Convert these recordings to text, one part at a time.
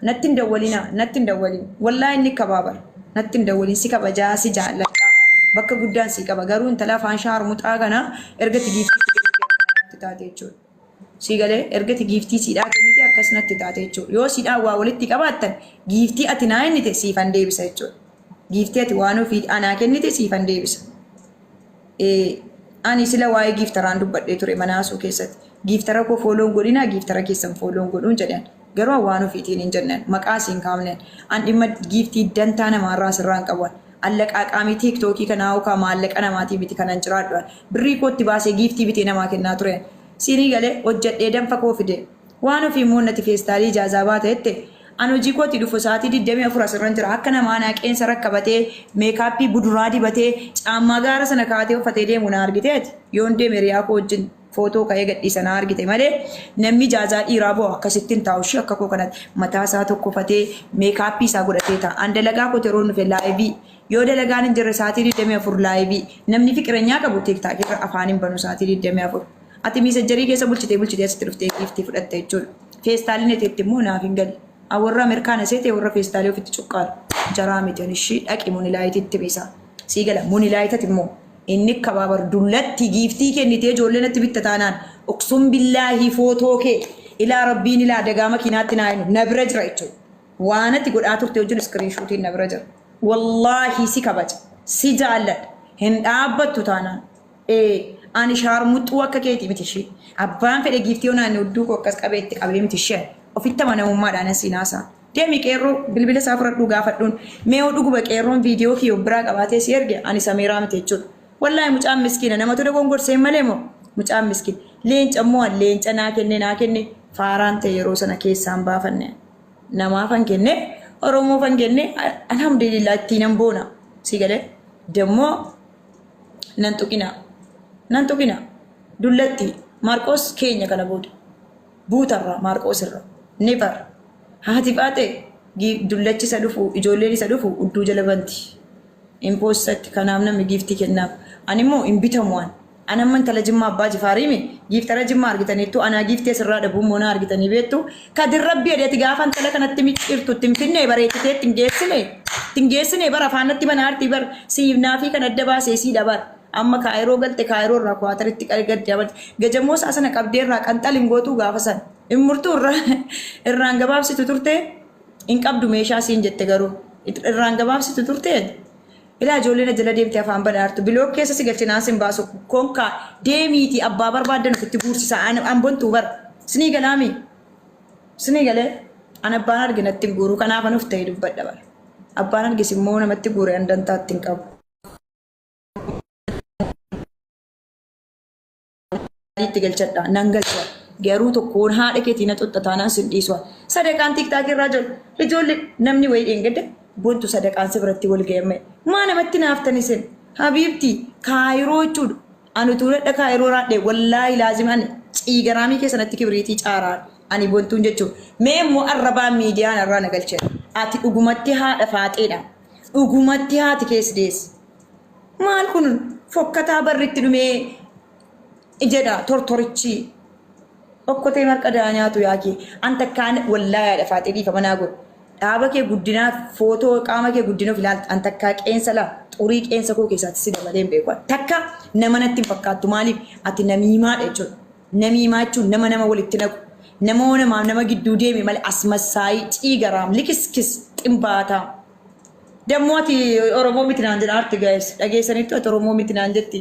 nattin dawwalina nattin dawwalin wallahi inni kabaabar nattin dawwalin si kabajaa si jaalladha bakka guddaan si qaba garuu intala afaan shaarmuxaa kana ergati giiftii taate jechuudha si galee ergati giiftii siidhaa kennite akkasumatti taate jechuudha yoo siidhaa waa walitti qabaattan giiftii ati naa kennite siifan deebisa jechuudha giiftii ati waan ofii anaa kennite siifan deebisa ani sila waa'ee giiftaraan dubbadhee ture manaasuu keessatti giiftara koo fooloon godhina giiftara keessan fooloon godhuun jedhan garuu waan ofiitiin hin jennan maqaa siin kaamnen an dhimma giiftii dantaa namaarraa sirraan qaban allaqaa qaamii tiiktookii kanaa yookaan maallaqa namaatii biti kanan jiraadhu birrii kootti baasee giiftii bitee namaa kennaa ture siinii galee hojjedhee danfa koo fide waan ofii moonnati feestaalii ijaazaa baateette an hojii kootti dhufu sa'aatii 24 asirran jira akka namaa naaqeensa rakkabatee meekaappii buduraa dibatee caammaa gaara sana kaatee uffatee deemu na argiteeti yoon deeme riyaa koo wajjin footoo ka'ee gadhiisa na argite malee namni ijaazaa dhiiraa boo akkasittiin taa'u ishee akka koo kanatti mataa isaa tokko uffatee meekaappii isaa godhatee ta'a an dalagaa koo yeroo nufe laayivii yoo dalagaan hin jirre sa'aatii 24 laayivii namni fiqireenyaa qabu tiiktaakii irra afaan hin banu sa'aatii 24 ati miisajjarii keessa bulchitee asitti dhuftee giiftii fudhatte jechuudha feestaaliin eteetti immoo naaf hin galle warra Ameerikaan seete warra feestaalii ofitti cuqqaalu jaraa miti ishii dhaqi munilaayititti biisa sii gala munilaayitatti immoo inni kabaabar dullatti giiftii kennitee ijoollee natti bitta taanaan uqsum billaahi footoo kee ilaa rabbiin ilaa dagaa makiinaatti naayinu na bira jira jechuudha waan ati godhaa turte wajjin iskiriinshuutiin na bira jira wallaahi si kabaja si jaalladha hin dhaabbattu taanaan ani shaarmuxuu akka keeti miti ishee abbaan fedhe giiftii onaan hudduu koo akkas qabeetti qabee miti ishee ofitti amanamummaadhaan sinaasa deemi qeerroo bilbila isaa fudhadhuu gaafadhuun mee dhuguma qeerroon viidiyoo kiyoo biraa qabaatee si erge ani sameeraa miti jechuudha wallaahi mucaan miskiina namatu dogongorsee malee moo mucaan miskiin leenca immoo leenca naa kenne faaraan ta'e yeroo sana keessaan baafanne namaafan kenne oromoofan kenne alhamdulillah ittiin boona si galee dammoo nan tuqina dullatti maarqoos keenya kana booda buutarraa maarqoos irra never haati baate dullachi isa dhufu ijoolleen isa dhufu udduu jala banti impoosatti kanaaf namni giiftii kennaaf ani immoo hin bitamu waan anamma intala jimmaa abbaa jifaariimi giiftara jimmaa argitaniittu anaa giiftee sirraa dhabuun moona argitanii beektu kadir rabbi adeeti gaafa intala kanatti micciirtu tinfinnee bareechitee tingeessine bara afaanatti banaartii bar siifnaafii kan adda baasee sii dabar amma kaayiroo galte kaayiroo irraa kuwaataritti gaddaabate gajamoo isaa sana qabdee irraa qanxalin gootuu gaafa san immurtuu irraan gabaabsitu turte hin qabdu meeshaa siin jette garuu irraan gabaabsitu turte ilaa ijoolleen jala deemtee afaan banaartu bilook keessa si galchinaan sin baasu konkaa deemiiti abbaa barbaaddan ofitti buursisa ambontuu bar sinii galaami sinii galee an abbaan arginatti hin guuru kanaafan of ta'ee dubbadha bar abbaan argis immoo namatti guure andantaatti hin qabu. itti galchadha nan galcha garuu tokkoon haadha keetii na xoxxataanaan sin dhiiswa sadaqaan tiiktaakii irraa jiru ijoollee namni wayii dheengadde bontu sadaqaan si biratti wal ga'ame maa namatti naaftani sin habiibti kaayiroo jechuudha ani tuuladha kaayiroo raadhe wallaahi laazimaan ciigaraamii keessanatti kibriitii caaraa ani bontuun jechuudha mee immoo arrabaan miidiyaan irraa na galche ati dhugumatti haadha faaxeedha dhugumatti haati keessi deessi maal kun fokkataa barritti dhumee ijeda tortorichi okkotee marqadaa nyaatu yaaki anta kaan wallaahi dhafaatee dhiifa manaa godhu dhaaba kee guddinaa footoo qaama kee guddinaa filaalta anta kaa qeensa la xurii qeensa koo keessatti si dabalee beeku takka nama natti fakkaattu maaliif ati namiimaadha jechuudha namiimaa jechuun nama walitti naqu nama gidduu deeme malee asmassaayii ciigaraam likiskis ximbaataa dammoo ati oromoo miti naan jedha arti gaa'es dhageessanitti ati oromoo miti naan jetti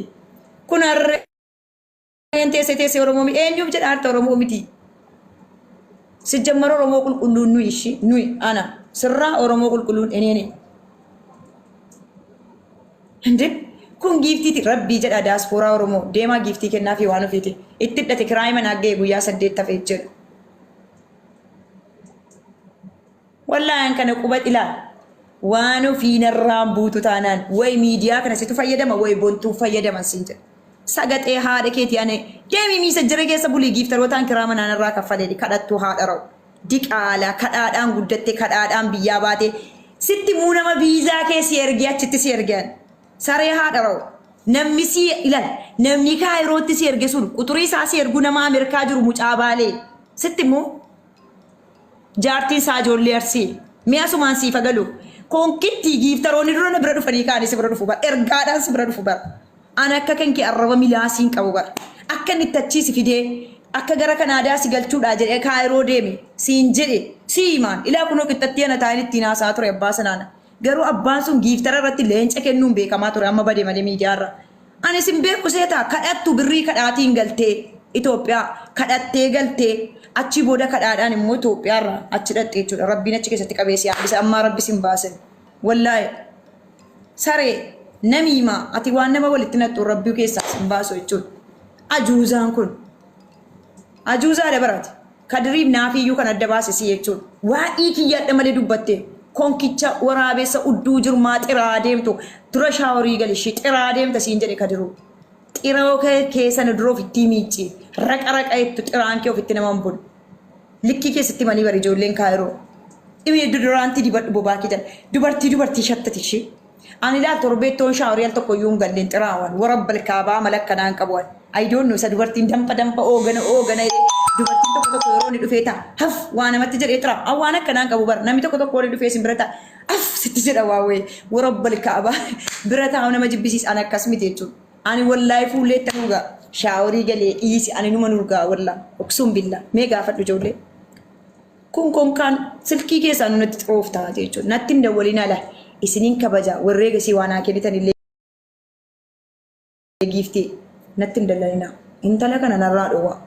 kun harree teessee oromoo miti eenyuuf jedha arta oromoo miti sijjammara oromoo qulqulluun nuyi ana sirraa oromoo qulqulluun eneeni hindi kun giiftiiti rabbii jedha daaspooraa oromoo deemaa giiftii kennaa fi waan ofiiti itti hidhate kiraayima naaggee guyyaa 8 tafee jedhu wallaahi kana quba ilaa waan ofiinarraan buutu taanaan way miidiyaa kana situ fayyadama way bontuu fayyadaman siin jedha sagaxee haadha keetii ane deemi miisajjara keessa bulii giiftarootaan kiraama naanarraa kaffaleedhi kadhattuu haadha rawu diqaala kadhaadhaan guddatte kadhaadhaan biyyaa baate sitti muu nama viizaa keessi ergee achitti si ergan saree haadha rawu namni si ilal namni kaayirootti si erge sun quxurii isaa si ergu nama Ameerikaa jiru mucaa baalee sitti muu jaartiin isaa ijoollee arsii mi'a sumaan siif agalu konkitti giiftaroonni dura na bira dhufanii kaanis bira dhufu bara ergaadhaan si bira dhufu bara an akka kan kee arraba milaasiin qabu bara akka inni tachiisi fidee akka gara Kanaadaa si galchuudha jedhee Kaayiroo deeme siin jedhe siimaan ilaa kunoo qixxatti ana taa'in ittiin haasaa ture abbaa sanaana garuu abbaan sun giiftara irratti leenca kennuun beekamaa ture amma badee malee miidiyaarra ani sin beeku seetaa kadhattu birrii kadhaatiin galtee Itoophiyaa kadhattee galtee achi booda kadhaadhaan immoo Itoophiyaarra achi dhattee jechuudha rabbiin achi keessatti qabeessi hambisa ammaa rabbi sin baasen wallaahi saree namiima ati waan nama walitti nattu rabbii keessaa sin baasu jechuudha ajuuzaan kun ajuuzaa dabarati kadiriif naafiyyuu kan adda baasisi jechuudha waa'ii kiyyaadha malee dubbatte konkicha waraabessa udduu jirmaa xiraa deemtu dura shaaworii galishii xiraa deemta siin jedhe kadiruu xiroo keessan duroo ofitti miicci raqa jettu xiraan kee ofitti naman bulu likkii keessatti manii bari ijoolleen Kaayiroo dhibee duduraantii dibadhu bobaa kidan dubartii shattati ishee ani laal torbeettoon shaaworii al tokko iyyuu hin galleen xiraawan warabbal kaabaa malakkanaan qabuwan ayidoonnu isa dubartiin dampa oogana dubartiin tokko yeroo ni dhufee ta'a haf waa namatti jedhee xira awwaan akkanaan qabu bara namni tokko waliin dhufee sin bira ta'a haf sitti jedha waawee warabbal kaabaa bira taa'u nama jibbisiisan akkas miti jechuudha ani wallaahi fuullee ta'uugaa shaaworii galee dhiisi ani numa nurgaa wallaa oksuun billa mee gaafadhu ijoollee kun konkaan silkii keessaa nunatti xooftaa jechuudha natti hin dawwaliin ala isiniin kabaja warree gasii waan haa kennitan illee giiftii natti hin dallalina intala kana narraa dhowwaa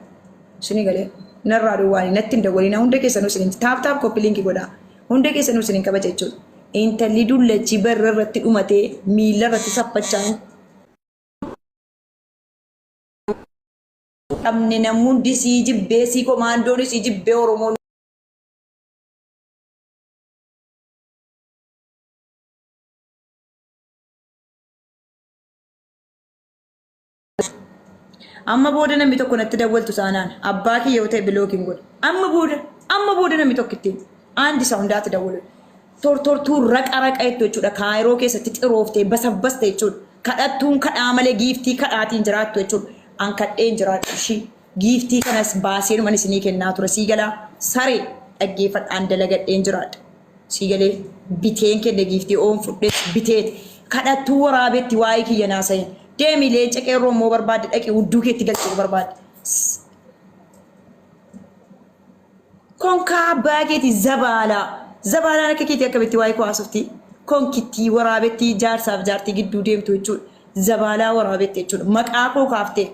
isinii galee narraa dhowwaa natti hin dawwalina hunda keessanuu isiniin taap koppii linkii godhaa hunda keessanuu isiniin kabaja jechuudha intalli dullachi barra irratti dhumatee miila irratti saphachaa qabne namuundi sii jibbee sii komaandoon sii jibbee Oromoon amma booda namni tokko natti dawwaltu saanaan abbaa kiyya yoo ta'e bilookiin godha amma booda namni tokko ittiin aandi isaa hundaatti dawwalu tortortuu raqa jettu jechuudha Kaayiroo keessatti xirooftee basabbaste jechuudha kadhattuun kadhaa malee giiftii kadhaatiin jiraattu jechuudha an kadheen jiraadhu ishii giiftii kanas baasee dhuman isinii kennaa ture sii galaa saree dhaggeeffadhaan dalagadheen jiraadha sii galee biteen kenne giiftii oon fudhees biteet kadhattuu waraabeetti waa'ee kiyya naasa'in deemi leenca qeerroo immoo barbaadde dhaqi hudduu keetti galchuu barbaadde konkaa abbaa keeti zabaalaan akka keetii akkamitti waa'ee kuwaasufti konkittii waraabeetti jaarsaaf jaartii gidduu deemtu jechuudha zabaalaa waraabeetti jechuudha maqaa koo kaaftee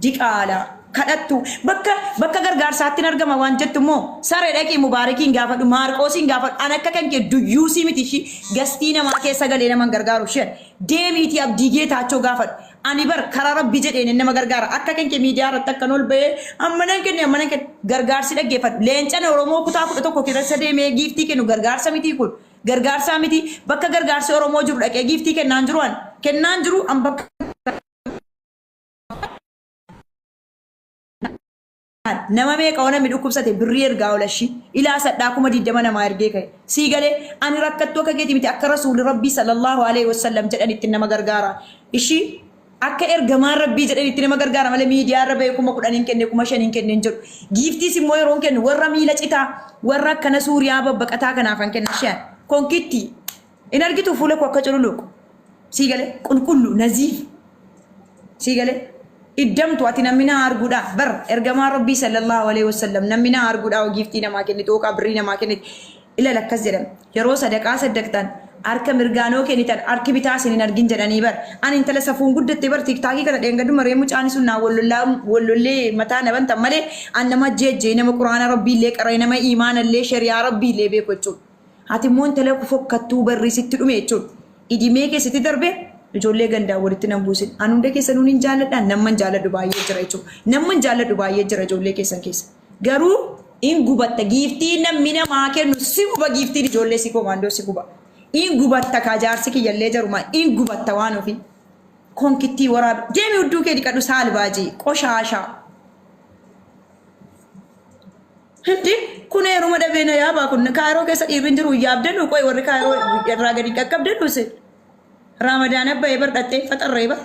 diqaalaa kadhattu bakka gargaarsaatti argama waan jettu immoo saree dhaqii mubaarakiin gaafadhu maarqoosiin gaafadhu an akka kan kee duyyuusii miti ishii gastii namaa keessa galee naman gargaaru isheen deemiitii abdii geetaachoo gaafadhu ani bar karaa rabbii jedheen nama gargaara akka kan kee miidiyaa irratti akkan ol ba'ee ammanan kenne gargaarsi dhaggeeffadhu leencan Oromoo kutaa 11 keessa deemee giiftii kennu gargaarsa miti kun gargaarsaa miti bakka gargaarsi Oromoo jiru dhaqee giiftii kennaan jiru an bakka nama meeqa ona midhukkubsate birrii ergaa olashi ilaa sadhaa kuma 20 namaa ergee ka'e sii galee ani rakkattuu akka keeti miti akka rasuulli rabbii sallallahu alaihi wasallam jedhanitti nama gargaara ishii akka ergamaan rabbii jedhanitti nama gargaara malee miidiyaa irra ba'e 10 kenne 5 kenne jedhu giiftiis immoo yeroon kennu warra miila citaa warra akkana suuriyaa babbaqataa kanaafan kenna shan konkitti in argitu fuula koo akka cululuqu sii galee qulqullu naziif sii galee iddamtu ati namina arguudha bar ergamaa rabbii sallallahu alaihi wasallam namina arguudha giiftii namaa kennite ooqa birrii namaa kennite ila lakkas jedham yeroo sadaqaa saddaqtan harka mirgaanoo kennitan harki bitaa isin hin argin jedhanii bar ani intala safuun guddatte bar tiktaakii kana dheengaduma reemu caani sun naa wallollee mataa nabantan malee an nama jeejjee nama quraana rabbii illee qaree nama iimaana illee shariyaa rabbii illee beeku jechuudha ati immoo intala fokkattuu barrii sitti dhume jechuudha idimee keessatti darbe ijoollee gandaa walitti nan buusin an hunda keessan hin jaalladhaan namman jaalladhu baay'ee jira jechuudha namman jaalladhu baay'ee jira ijoollee keessan keessa garuu in gubatta giiftii namni namaa kennu si guba giiftiin ijoollee si komaandoo si guba in gubatta kaajaarsi kiyyallee jaruma in gubatta waan ofii konkittii waraabe deemi hudduu kee dhiqadhu saalbaajii qoshaashaa hindi kun heeruma dhabeena yaabaa kun Kaayiroo keessa dhiirri jiru yaabdannu qoy warri Kaayiroo irraa gadi qaqqabdannu se Ramadaan abbaa bardhattee faxarree bar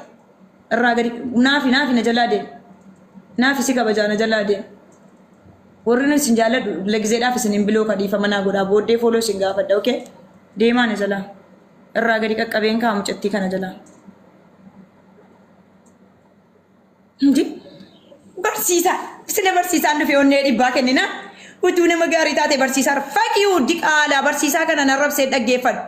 irraa gadi naafi na jalaa deem naafi si kabajaa na jalaa deem warri sin jaalladhu legzeedhaaf isin biloo kadhiifa manaa godhaa booddee fooloo sin gaafadha okay deemaan jalaa irraa gadi qaqqabeen kaamu cittii kana jalaa hindi barsiisa sila barsiisaan dhufe onnee dhibbaa kennina utuu nama gaarii taate barsiisaa fakkii diqaalaa barsiisaa kana narrabsee dhaggeeffadhu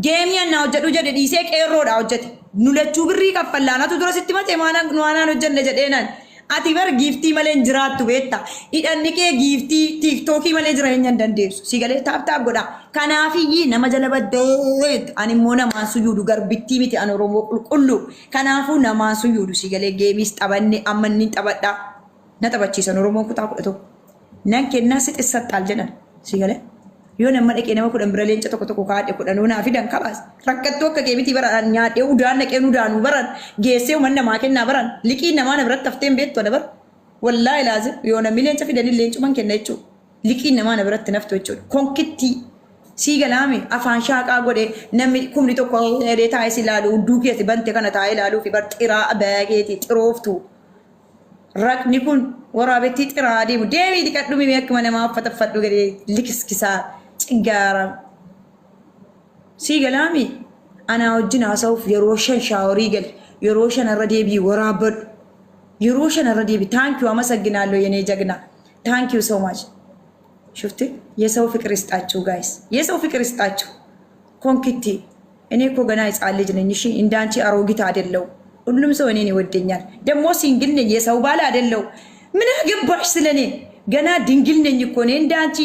geemiyan na hojjedhu jedhe dhiisee qeerroodha hojjete nulachuu birrii kaffallaanatu dura sitti mate waanaan hojjenne jedheenaan ati bar giiftii malee hin jiraattu beetta hidhanni kee giiftii tiiktookii malee jireenya hin dandeessu si galee taaptaap godha kanaafiyyi nama jala baddeet ani immoo namaan suyyuudu garbittii miti an oromoo qulqullu kanaafuu namaan suyyuudu si galee geemiis taphanne amma inni taphadha na taphachiisan oromoon kutaa 11 nan kennaa si xissattal jedhan si galee yoo nama dhaqee nama 10 bira leenca tokko kaadhe 10 naa fidan kabaas rakkattuu akka keemiti baran nyaadhee udaan dhaqee udaanu baran geessee uummanni namaa kennaa baran liqii namaa na biratti hafteen beektu na bar wallaahi laazim yoo namni leenca fidanii leencuman kenna jechuudha liqii namaa na biratti naftu jechuudha konkittii sii galaame afaan shaaqaa godhe namni kumni tokko dheedee taa'ee si ilaalu udduu keessa bante kana taa'ee ilaaluu fi bar xiraa baageeti xirooftu rakni kun waraabetti xiraa deemu deebii dhiqadhu mimii akkuma namaa uffata uffadhu gadee likiskisaa cingaaraa sii galaami anaa wajjin haasa'uuf yeroo 5 shaaworii gal yeroo 5 irra deebii waraabadhu yeroo 5 irra deebii taankiyuu አመሰግናለሁ የኔ ጀግና ታንኪዩ ሶ ማች ሽፍቲ የሰው ፍቅር ይስጣችሁ ጋይስ የሰው ፍቅር ይስጣችሁ ኮንኪቲ እኔ እኮ ገና ሕፃን ልጅ ነኝ እሺ እንዳንቺ አሮጊት አይደለው ሁሉም ሰው እኔን ይወደኛል ደግሞ ሲንግል ነኝ የሰው ባል አይደለው ምን አገባሽ ስለኔ ገና ድንግል ነኝ እኮ እኔ እንዳንቺ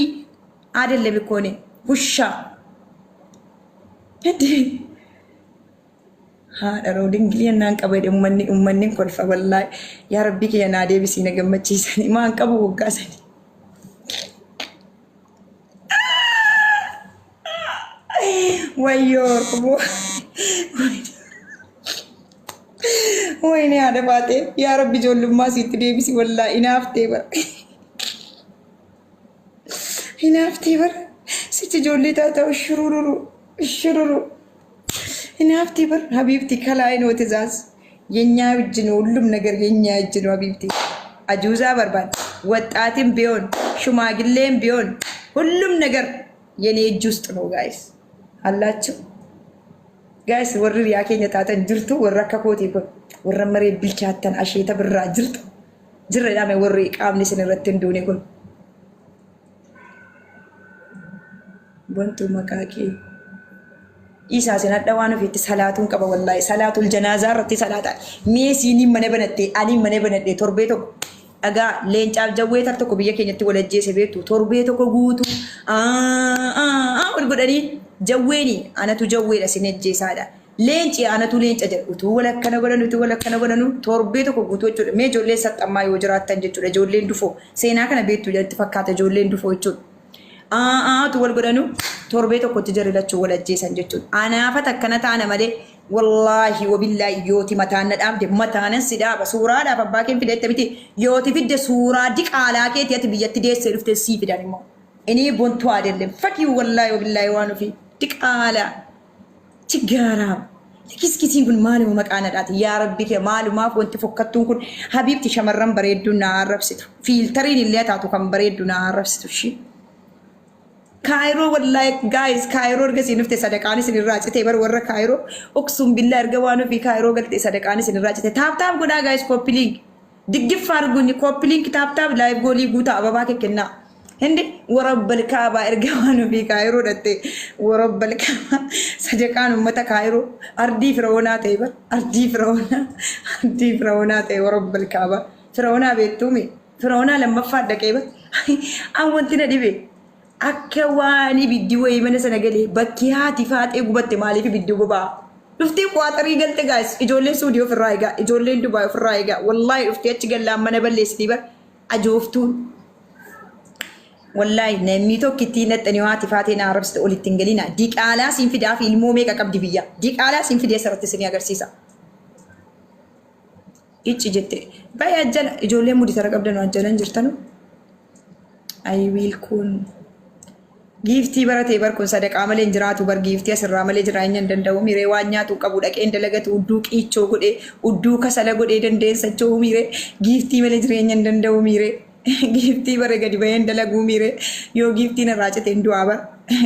አይደለም እኮ እኔ ውሻ እንዴ ሃዳሮ ድንግል የናን ቀበደ ኡመኒ ኮልፈ ወላሂ ያ ረቢ ከና ዴቢሲ ነገመቺሰኒ ማን ቀቡ ወጋሰኒ ወዮ ወይኔ አደባቴ ያ ረቢ ጆልማ ሲት ዴቢሲ ወላሂ ኢናፍቴ በር ኢናፍቴ በር ሲት ጆሊታ ተው ሽሩሩ ኢናፍቴ በር ሀቢብቲ ከላይ ነው ትእዛዝ የኛ እጅ ነው ሁሉም ነገር የኛ እጅ ነው ሀቢብቲ አጁዛ በርባን ወጣትም ቢሆን ሽማግሌም ቢሆን ሁሉም ነገር የኔ እጅ ውስጥ ነው ጋይስ አላችሁ ጋይስ ወርር ያከኛ ታተን ጅርቱ ወረከኮቲ ወረመሬ ቢልቻተን አሸተ ብራ ጅርቱ ጅረዳመ ወሪ ቃምኒ ስንረት እንደሆነ ይሁን ወንቱ መካኪ ኢሳ ሲናዳዋኑ ፊት ሰላቱን ቀበ ወላሂ ሰላቱል ጀናዛ ረቲ ሰላታ ሜሲኒ መነበነቴ አኒ መነበነቴ ቶርቤቶ አጋ ሌንጫፍ ጀዌ ተርተኮ ብየ ከኘቲ ወለጄ ሰቤቱ ቶርቤቶ ኮጉቱ ወልጎደኒ ጀዌኒ አነቱ ጀዌ ለሲነጄ ሳዳ ሌንጪ አነቱ ሌንጨ ጀኡቱ ወለከነ ጎደኑ ቶርቤቶ ኮጉቱ ወጭ ሜ ጆሌ ሰጠማ ይወጅራተን ጀቹ ለጆሌ እንዱፎ ሴና ከነ ቤቱ ጀት ፈካተ ጆሌ እንዱፎ ወጭ tu wal godhanu torbee tokkotti jarilachu wal ajjeesan jechuudha. Anaafat akkana taana malee wallaahi wabillahi yooti mataan na dhaabde mataanan si dhaaba suuraadhaaf abbaa keen fidette miti yooti fidde suuraa diqaalaa keetii ati biyyatti deessee dhufte sii fidan immoo. Inni bontuu adeellee fakkii wallaahi wabillahi waan ofi diqaalaa chigaaraam. Kiskisiin kun maaluma maqaan dhaati yaa rabbi kee maalumaaf wanti fokkattuun kun habiibti shamarran bareedduu na arrabsitu fiiltariin illee taatu kan bareedduu na arrabsitu shii. Cairo wallahi guys Cairo ergasii nufte sadaqaanis irraacite bar warra Cairo uksum billah erga waanu fi Cairo galte sadaqaanis irraacite taap godha guys copy link diggif arguni copy link taap live goli guuta ababa kenna hindi warabbal kaaba erga waanu fi Cairo datte warabbal kaaba sadaqaan ummata Cairo ardi firona tayba ardi firona tay warabbal kaaba firona beetumi firona lamma faadake ba an wanti na dibe akka waani biddi way mana sana galee bakki haati faatee gubatte maaliif biddi gubaa dhuftee quwaaxarii galte guys ijoollee suudii ofirraa egaa ijoolleen Dubaay ofirraa egaa wallahi dhuftee achi gallaan mana balleessiti bar ajooftuun wallahi namni tokkitti naxxanii haati faatee na arrabsite olitti hin galina diqaalaa siin fidaa fi ilmoo meeqa qabdi biyya diqaalaa siin fidee sarratti isin agarsiisa ichi jette baay'ee ajjala ijoollee mudii tara qabdan ajjalan jirtanu I will kun Giftii baratee barkuun sadaqaa malee jiraatu bar giftii asirraa malee jiraanya hin danda'u miree waan nyaatu qabu dhaqee dalagatu udduu qiichoo godhee udduu kasala godhee dandeessachuu miree giftii malee jireenya hin danda'u miree Giiftii bara gadi baheen dalaguu miire yoo giiftiin irraa citeen du'aa bar.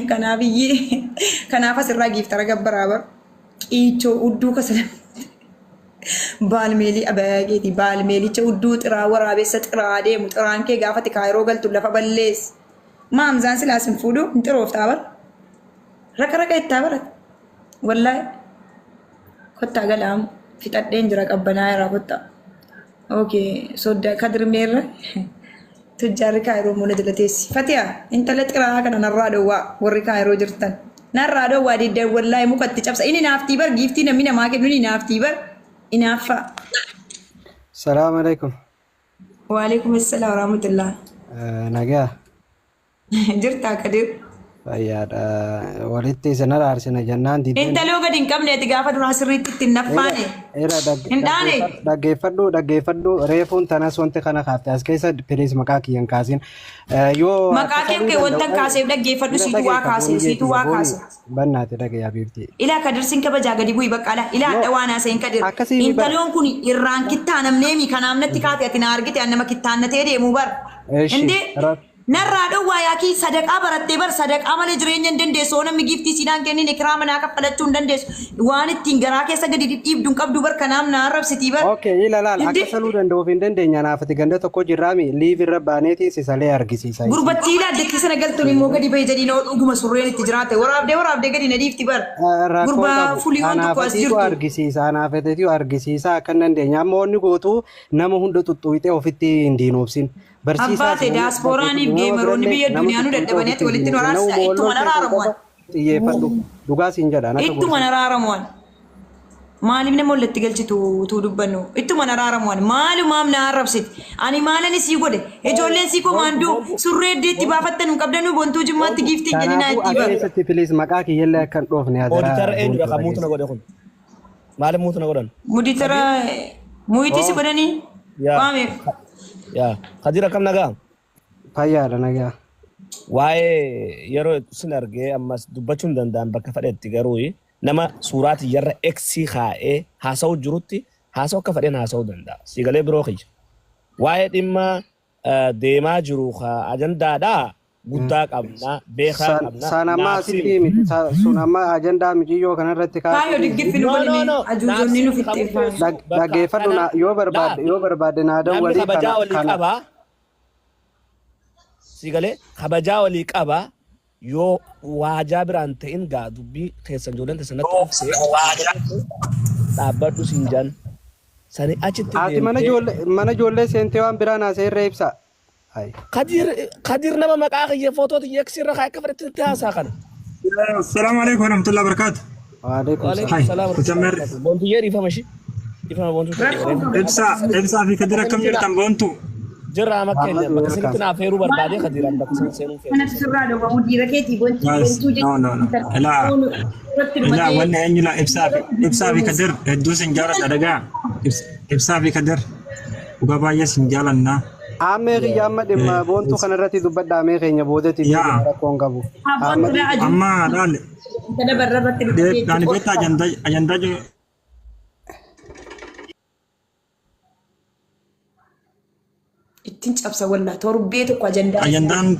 Kanaaf iyyee kanaaf asirraa giiftara gabbaraa bar. Qiichoo udduu kasala. Baalmeelii abayageeti baalmeelicha udduu xiraa waraabessa xiraa deemu xiraan kee gaafati kaayiroo galtu lafa ballees. Maamzaan silaas hin fuudhu hin xirooftaa bar. Raqa ittaa barat. Wallaahi kottaa galaamu fixadheen jira qabbanaa irraa kottaa. Okay, soda kadirmeerra tujjaarri kaayiroo muna dilateessi. Fatiyaa intala xiraa kana narraa dhowwaa warri kaayiroo jirtan. Narraa dhowwaa diddeen wallaahi mukatti cabsa. Inni naaftii bar giiftii namni namaa kennu inni naaftii bar inaaffaa. Salaamu alaikum. Wa alaikum assalam wa rahmatullah. Nagaa. Jirtaa kadir. Fayyaadha. Walitti isin araarsina jennaan diddeen. Intaloo gadi hin qabneeti gaafa duraa sirriitti ittiin naffaane. Hin dhaane. Dhaggeeffadhu reefuun tanas wanti kana kaafte as keessa piriis maqaa kiyyan kaasin. Yoo maqaa kee wanta kaaseef dhaggeeffadhu siitu waa kaase siitu waa kaase. Bannaati dhagayaa biifti. Ilaa kadirsin kabajaa gadi bu'i baqqaala. Ilaa adda waan haasa'in kadir. Intaloon kun irraan kittaanamneemi kanaamnatti kaate ati na argite annama kittaannatee deemuu bar. Indee narraa dhowwaa yaakii sadaqaa barattee bar sadaqaa malee jireenya hin dandeessu namni giiftii siidhaan kennin ikiraama naa kaffalachuu hin dandeessu waan ittiin garaa keessa gadi dhidhiibdu hin qabdu bar kanaam naa arrabsitii bar. Okay ilaalaal akka saluu danda'uuf hin dandeenya naafati ganda tokko jirraami liiv irra baaneetiin sisalee argisiisa. Gurbattii ilaalletti sana galtuun immoo gadi bahee jedhii noo dhuguma surreen itti jiraate waraabdee gadi na dhiifti bar. Gurbaa fulii waan tokko as jirtu. Argisiisa anaafeteetii argisiisa akka hin dandeenya amma wanni gootu nama hunda xuxxuwixee ofitti hin diinoobsin. Abbaate diasporaaniif geemaroonni biyya addunyaanuu dadhabaniiti walitti nu araarsa ittuma naraaramuwan. Xiyyeeffadhu dhugaa siin jedha. Ittuma naraaramuwan. Maaliif nama walitti galchitu utuu dubbannu ittuma naraaramuwan maalumaaf na arrabsiti ani maalan isii godhe ijoolleen sii komaanduu surree eddeetti baafattan hin qabdanuu bontuu jimmaatti giiftii jedhinaa itti bara. Keessatti filiis maqaa kiyyallee akka hin dhoofne haa Muditara eenyudha kan muutu na godhe kun? Maaliif muutu na godhan? Muditara muyitii si godhanii? Waame. Yaa Khadira kam nagaa? Fayyaadha nagaa. Waa'ee yeroo sin argee ammas dubbachuun danda'an bakka fadheetti garuu nama suuraati yarra eksi kaa'ee haasa'u jirutti haasa'u akka fadheen haasa'uu danda'a. Siigalee biroo kiyya. Waa'ee dhimma deemaa jiru ajandaadhaa guddaa qabna beekaa qabna. Sanammaa asitti miti sunammaa ajandaa mijiyyoo kanarratti kaayoo diggiffilu waliin ajuuzonni nu fixxeeffame. Dhaggeeffadhu yoo barbaadde naadaan walii kana. Siigalee kabajaa walii qaba yoo waajaa biraan ta'in gaa dubbii keessan ijoolleen keessanatti obsee dhaabbadhu siin jan sani achitti ati mana ijoollee seentee waan biraan haasa'e irra ibsa. Kadir nama maqaa kiyya footoo xiyyeeksi irra akka fudhatetti haasaa kana. Assalaamu alaikum warahmatullahi wabarakatuh. Waalaikum salaam. Boontuyyee dhiifama shi. Dhiifama boontuu. Ibsaa fi Kadir akkam jirtan boontu. Jirraa makkeenya bakka sinitti naaf heeruu barbaadee Kadiraan bakka sin seenuu fe'e. Kanatti sirraa dhawwamu dhiira keetii boontuu jechuudha. Ilaa wanni eenyula ibsaa fi Kadir hedduu sin jaaladha dhagaa. Ibsaa fi Kadir dhugaa baay'ee sin jaalannaa. Amee kiyya amma dhimma boontuu kanarratti dubbadha amee keenya boodatti rakkoon qabu. Amma dhaale. Dhaani beektaa ajandaa jiru. Ittiin cabsa wallaa torbee tokko ajandaa. Ajandaan